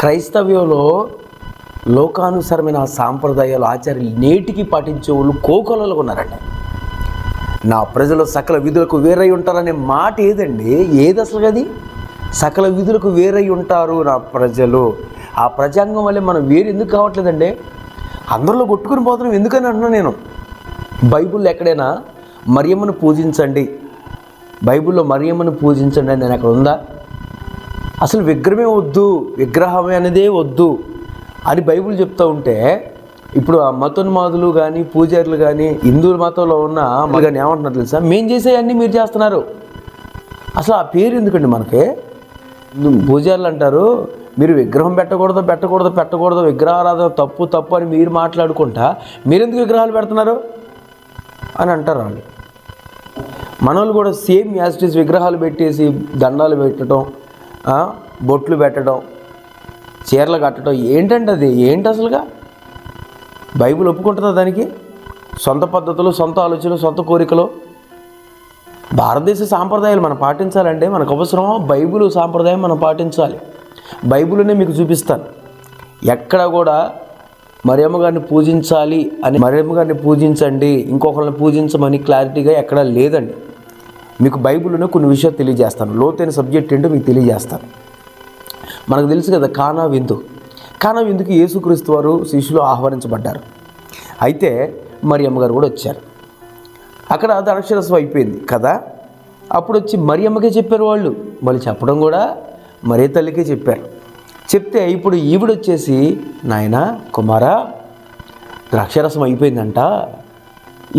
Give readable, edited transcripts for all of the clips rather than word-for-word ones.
క్రైస్తవ్యంలో లోకానుసారమైన సాంప్రదాయాలు ఆచార్యులు నేటికి పాటించే వాళ్ళు కోకొల్లలు ఉన్నారండి. నా ప్రజలు సకల విధులకు వేరై ఉంటారనే మాట ఏదండి? ఏది అసలు అది? సకల విధులకు వేరై ఉంటారు నా ప్రజలు. ఆ ప్రజాంగం వల్లే మనం వేరు ఎందుకు కావట్లేదండి? అందరిలో కొట్టుకుని పోతున్నాం ఎందుకని అంటున్నా నేను. బైబిల్లో ఎక్కడైనా మరియమ్మను పూజించండి, బైబిల్లో మరియమ్మను పూజించండి అని నేను అక్కడ ఉందా? అసలు విగ్రహమే వద్దు, విగ్రహమే అనేదే వద్దు అని బైబిల్ చెప్తూ ఉంటే, ఇప్పుడు ఆ మతోన్మాదులు కానీ పూజారులు కానీ హిందూ మతంలో ఉన్న కానీ ఏమంటున్నారు తెలుసా? మేము చేసేవన్నీ మీరు చేస్తున్నారు. అసలు ఆ పేరు ఎందుకండి మనకి? పూజారులు అంటారు మీరు విగ్రహం పెట్టకూడదు, విగ్రహారాధన తప్పు అని మీరు మాట్లాడుకుంటా మీరెందుకు విగ్రహాలు పెడుతున్నారు అని అంటారు వాళ్ళు. మనోళ్ళు కూడా సేమ్ యాజిటీస్ విగ్రహాలు పెట్టేసి దండాలు పెట్టడం, బొట్లు పెట్టడం, చీరలు కట్టడం ఏంటంటే అది ఏంటి అసలుగా? బైబిల్ ఒప్పుకుంటుందా దానికి? సొంత పద్ధతులు, సొంత ఆలోచనలు, సొంత కోరికలు. భారతదేశ సాంప్రదాయాలు మనం పాటించాలంటే మనకు అవసరం బైబిల్ సాంప్రదాయం మనం పాటించాలి. బైబిల్నే మీకు చూపిస్తాను. ఎక్కడ కూడా మరియమ్మ గారిని పూజించాలి అని, మరియమ్మ గారిని పూజించండి ఇంకొకరిని పూజించమని క్లారిటీగా ఎక్కడా లేదండి. మీకు బైబిల్లోనే కొన్ని విషయాలు తెలియజేస్తాను. లోతైన సబ్జెక్ట్ ఏంటో మీకు తెలియజేస్తాను. మనకు తెలుసు కదా కానా విందుకి యేసుక్రీస్తు వారు శిష్యులు ఆహ్వానించబడ్డారు. అయితే మరియమ్మ గారు కూడా వచ్చారు. అక్కడ ద్రాక్షరసం అయిపోయింది కదా. అప్పుడు వచ్చి మరియమ్మకే చెప్పారు వాళ్ళు. మళ్ళీ చెప్పడం కూడా మరే తల్లికే చెప్పారు. చెప్తే ఇప్పుడు ఈవిడొచ్చేసి నాయనా కుమారా ద్రాక్షరసం అయిపోయిందంట,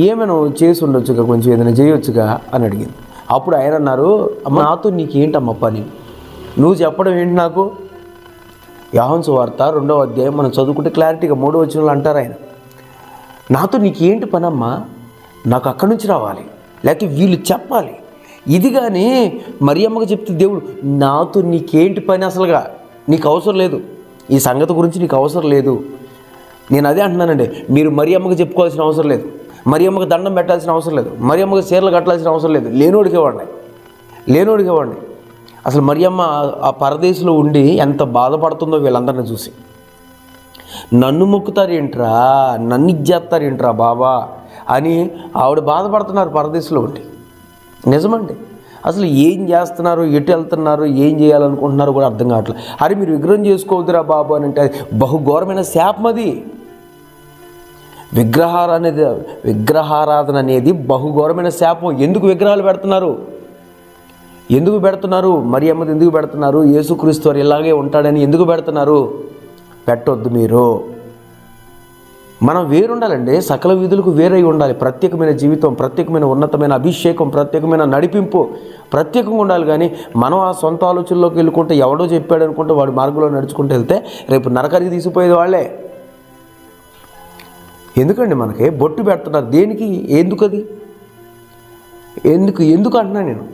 ఏమైనా చేసి ఉండొచ్చుగా, కొంచెం ఏదైనా చేయొచ్చుగా అని అడిగింది. అప్పుడు ఆయన అన్నారు, అమ్మ నాతో నీకేంటమ్మ పని? నువ్వు చెప్పడం ఏంటి నాకు? యోహాను సువార్త 2వ అధ్యాయం మనం చదువుకుంటే క్లారిటీగా 3వ వచనంలో అంటారు ఆయన, నాతో నీకేంటి పనమ్మా? నాకు అక్కడి నుంచి రావాలి, లేకపోతే వీళ్ళు చెప్పాలి. ఇది కానీ మరియమ్మకు చెప్తే దేవుడు నాతో నీకేంటి పని? అసలుగా నీకు అవసరం లేదు, ఈ సంగతి గురించి నీకు అవసరం లేదు. నేను అదే అంటున్నానండి, మీరు మరియమ్మకు చెప్పుకోవాల్సిన అవసరం లేదు, మరియమ్మకు దండం పెట్టాల్సిన అవసరం లేదు, మరియమ్మకు చీరలు కట్టాల్సిన అవసరం లేదు. లేనోడికి ఇవ్వండి. అసలు మరియమ్మ ఆ పరదేశంలో ఉండి ఎంత బాధపడుతుందో వీళ్ళందరినీ చూసి. నన్ను మొక్కుతారేంట్రా, నన్ను ఇచ్చేస్తారేంట్రా బాబా అని ఆవిడ బాధపడుతున్నారు పరదేశంలో ఉండి. నిజమండి. అసలు ఏం చేస్తున్నారు, ఎటు వెళ్తున్నారు, ఏం చేయాలనుకుంటున్నారో కూడా అర్థం కావట్లేదు. అరే మీరు విగ్రహం చేసుకోవద్దురా బాబు అని అంటే బహుఘోరమైన శాపం అది. విగ్రహారాధన అనేది బహుఘోరమైన శాపం. ఎందుకు విగ్రహాలు పెడుతున్నారు? మరియమ్మది ఎందుకు పెడుతున్నారు? యేసుక్రీస్తు వారు ఇలాగే ఉంటాడని ఎందుకు పెడుతున్నారు? పెట్టొద్దు మీరు. మనం వేరుండాలండి, సకల విధులకు వేరై ఉండాలి. ప్రత్యేకమైన జీవితం, ప్రత్యేకమైన ఉన్నతమైన అభిషేకం, ప్రత్యేకమైన నడిపింపు ప్రత్యేకంగా ఉండాలి. కానీ మనం ఆ సొంత ఆలోచనలోకి వెళ్ళుకుంటే ఎవడో చెప్పాడు అనుకుంటే వాడి మార్గంలో నడుచుకుంటూ వెళ్తే రేపు నరకానికి తీసుకుపోయేది వాళ్ళే. ఎందుకండి మనకి బొట్టు పెడుతున్నారు? దేనికి? ఎందుకది? ఎందుకు అంటున్నా నేను.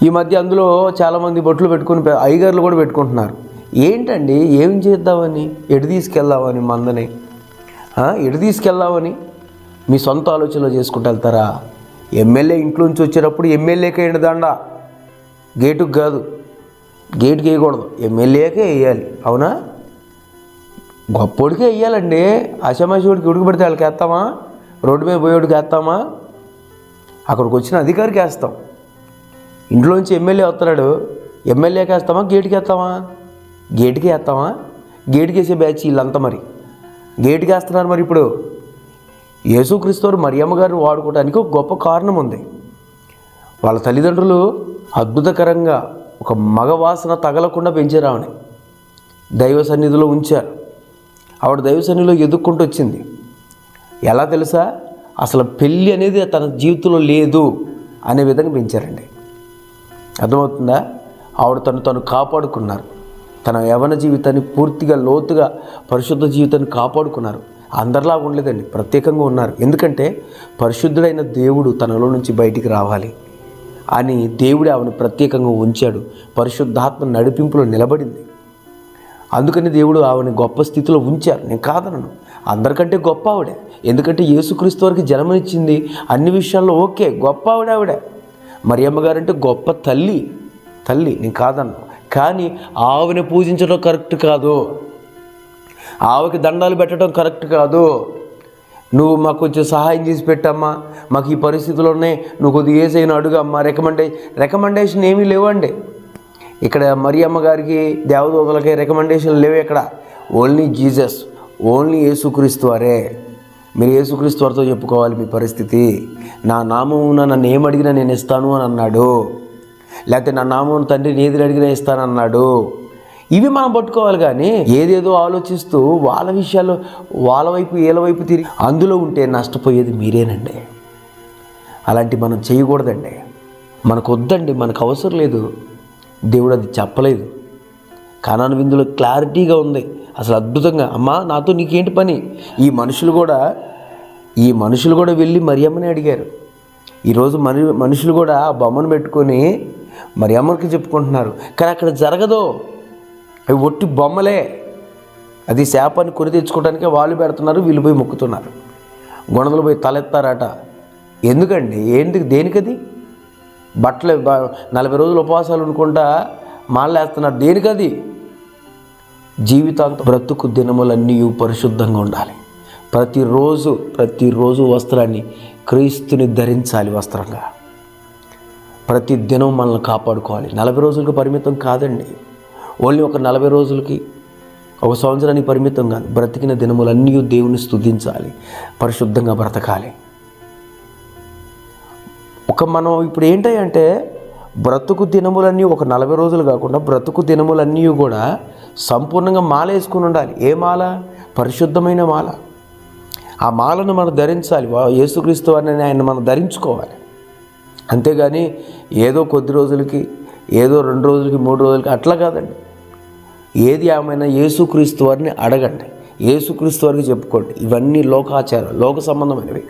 ఈ మధ్య అందులో చాలామంది బొట్లు పెట్టుకుని అయ్యగారులు కూడా పెట్టుకుంటున్నారు. ఏంటండి, ఏం చేద్దామని? ఎటు తీసుకెళ్దామని? మందని ఎటు తీసుకెళ్దామని మీ సొంత ఆలోచనలో చేసుకుంటూ వెళ్తారా? ఎమ్మెల్యే ఇంట్లోంచి వచ్చేటప్పుడు ఎమ్మెల్యేకే వేయండి దండ, గేటుకు కాదు. గేటుకి వేయకూడదు, ఎమ్మెల్యేకే వేయాలి. అవునా? గొప్పోడికే వేయాలండి. అశమాషోడికి ఉడికిపెడితే వాళ్ళకి వేస్తామా? రోడ్డు మీద పోయేవాడికి వేస్తామా? అక్కడికి వచ్చిన అధికారికి వేస్తాం. ఇంట్లోంచి ఎమ్మెల్యే వస్తున్నాడు, ఎమ్మెల్యేకి వేస్తామా? గేటుకి వేస్తామా? గేటుకి వేసే బ్యాచ్ వీళ్ళంతా. మరి గేటుకి వేస్తున్నారు. మరి ఇప్పుడు యేసుక్రీస్తు వారు మరియమ్మ గారిని వాడుకోవడానికి ఒక గొప్ప కారణం ఉంది. వాళ్ళ తల్లిదండ్రులు అద్భుతకరంగా ఒక మగ వాసన తగలకుండా పెంచారు ఆమెని, దైవ సన్నిధిలో ఉంచారు. ఆవిడ దైవ సన్నిధిలో ఎదుక్కుంటూ వచ్చింది. ఎలా తెలుసా? అసలు పెళ్ళి అనేది తన జీవితంలో లేదు అనే విధంగా పెంచారండి. అర్థమవుతుందా? ఆవిడ తను కాపాడుకున్నారు. తన యవ్వన జీవితాన్ని పూర్తిగా లోతుగా పరిశుద్ధ జీవితాన్ని కాపాడుకున్నారు. అందరిలాగా ఉండలేదండి, ప్రత్యేకంగా ఉన్నారు. ఎందుకంటే పరిశుద్ధుడైన దేవుడు తనలో నుంచి బయటికి రావాలి అని దేవుడే ఆమెను ప్రత్యేకంగా ఉంచాడు. పరిశుద్ధాత్మ నడిపింపులో నిలబడింది. అందుకని దేవుడు ఆవిడని గొప్ప స్థితిలో ఉంచారు. నేను కాదనను, అందరికంటే గొప్ప ఆవిడే. ఎందుకంటే యేసుక్రీస్తు వారికి జన్మనిచ్చింది, అన్ని విషయాల్లో ఓకే, గొప్ప ఆవిడే. మరియమ్మ గారంటే గొప్ప తల్లి. నేను కాదన్ను. కానీ ఆవుని పూజించడం కరెక్ట్ కాదు, ఆవుకి దండాలు పెట్టడం కరెక్ట్ కాదు. నువ్వు మాకు కొంచెం సహాయం చేసి పెట్టమ్మా, మాకు ఈ పరిస్థితులు ఉన్నాయి, నువ్వు కొద్దిగా ఏసైనా అడుగమ్మా, రికమెండేషన్ ఏమీ లేవండి. ఇక్కడ మరియమ్మ గారికి దేవదూతలకి రికమెండేషన్ లేవు. ఇక్కడ ఓన్లీ జీసస్, ఓన్లీ యేసుక్రీస్తు వారే. మీరు యేసుక్రీస్తు వారితో చెప్పుకోవాలి మీ పరిస్థితి. నా నామమున నన్ను ఏమడిగినా నేను ఇస్తాను అని అన్నాడు, లేకపోతే నా నామం తండ్రిని ఏది అడిగినా ఇస్తానన్నాడు. ఇవి మనం పట్టుకోవాలి. కానీ ఏదేదో ఆలోచిస్తూ వాళ్ళ విషయాలు వాళ్ళ వైపు వీళ్ళ వైపు తిరిగి అందులో ఉంటే నష్టపోయేది మీరేనండి. అలాంటి మనం చేయకూడదండి. మనకు వద్దండి, మనకు అవసరం లేదు. దేవుడు అది చెప్పలేదు. కానాను విందులో క్లారిటీగా ఉంది అసలు అద్భుతంగా. అమ్మా నాతో నీకేంటి పని? ఈ మనుషులు కూడా వెళ్ళి మరియమ్మని అడిగారు. ఈరోజు మనుషులు కూడా ఆ బొమ్మను పెట్టుకొని మరియమ్మకి చెప్పుకుంటున్నారు. కానీ అక్కడ జరగదు. అవి ఒట్టి బొమ్మలే. అది శాపాన్ని కొని తెచ్చుకోవడానికే వాళ్ళు పెడుతున్నారు, వీళ్ళు పోయి మొక్కుతున్నారు. గొడవలు పోయి తలెత్తారట. ఎందుకండి? దేనికది? బట్టలు 40 రోజులు ఉపవాసాలు అనుకుంటా మాలేస్తున్నారు. దేనికది? జీవితాంతం బ్రతుకు దినములన్నీ పరిశుద్ధంగా ఉండాలి. ప్రతిరోజు వస్త్రాన్ని క్రీస్తుని ధరించాలి వస్త్రంగా. ప్రతి దినం మనల్ని కాపాడుకోవాలి. 40 రోజులకు పరిమితం కాదండి. ఓన్లీ ఒక 40 రోజులకి, ఒక సంవత్సరానికి పరిమితం కాదు. బ్రతికిన దినములన్నీ దేవుని స్తుతించాలి, పరిశుద్ధంగా బ్రతకాలి. మనం ఇప్పుడు ఏంటంటే బ్రతుకు దినములన్నీ ఒక 40 రోజులు కాకుండా బ్రతుకు దినములన్నీ కూడా సంపూర్ణంగా మాల వేసుకుని ఉండాలి. ఏ మాల? పరిశుద్ధమైన మాల. ఆ మాలను మనం ధరించాలి. యేసుక్రీస్తు వారిని ఆయన మనం ధరించుకోవాలి. అంతేగాని ఏదో కొద్ది రోజులకి, ఏదో 2 రోజులకి, 3 రోజులకి అట్లా కాదండి. ఏది ఏమైనా యేసుక్రీస్తు వారిని అడగండి, యేసుక్రీస్తు వారికి చెప్పుకోండి. ఇవన్నీ లోకాచారం, లోక సంబంధమైనవి.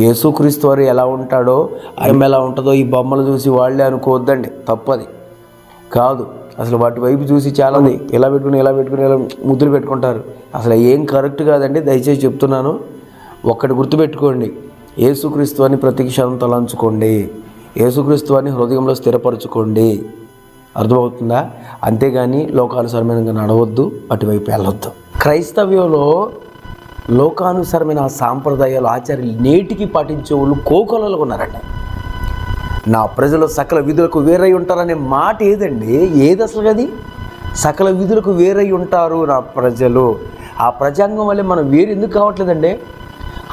యేసుక్రీస్తు వారు ఎలా ఉంటాడో ఆయన ఎలా ఉంటుందో ఈ బొమ్మలు చూసి వాళ్ళే అనుకోవద్దండి. తప్పది కాదు. అసలు వాటి వైపు చూసి చాలామంది ఇలా పెట్టుకుని ఇలా ముద్దులు పెట్టుకుంటారు. అసలు ఏం కరెక్ట్ కాదండి. దయచేసి చెప్తున్నాను, ఒక్కటి గుర్తుపెట్టుకోండి. యేసుక్రీస్తు వారిని ప్రతి క్షణం తలంచుకోండి. యేసుక్రీస్తు వారిని హృదయంలో స్థిరపరచుకోండి. అర్థమవుతుందా? అంతేగాని లోకానుసరమైన నడవద్దు, అటువైపు వెళ్ళొద్దు. క్రైస్తవ్యంలో లోకానుసరమైన సాంప్రదాయాలు ఆచార్యులు నేటికి పాటించే వాళ్ళు కోకొలలు ఉన్నారండి. నా ప్రజలు సకల విధులకు వేరై ఉంటారనే మాట ఏది అసలు? అది సకల విధులకు వేరై ఉంటారు నా ప్రజలు. ఆ ప్రజాంగం వల్లే మనం వేరు ఎందుకు కావట్లేదండి?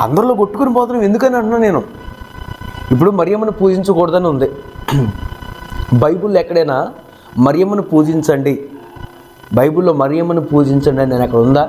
అందరిలో కొట్టుకుని పోతున్నాం. ఎందుకని అంటున్నా నేను. ఇప్పుడు మరియమ్మను పూజించకూడదని ఉంది బైబిల్లో. ఎక్కడైనా మరియమ్మను పూజించండి, బైబిల్లో మరియమ్మను పూజించండి అని అక్కడ ఉందా?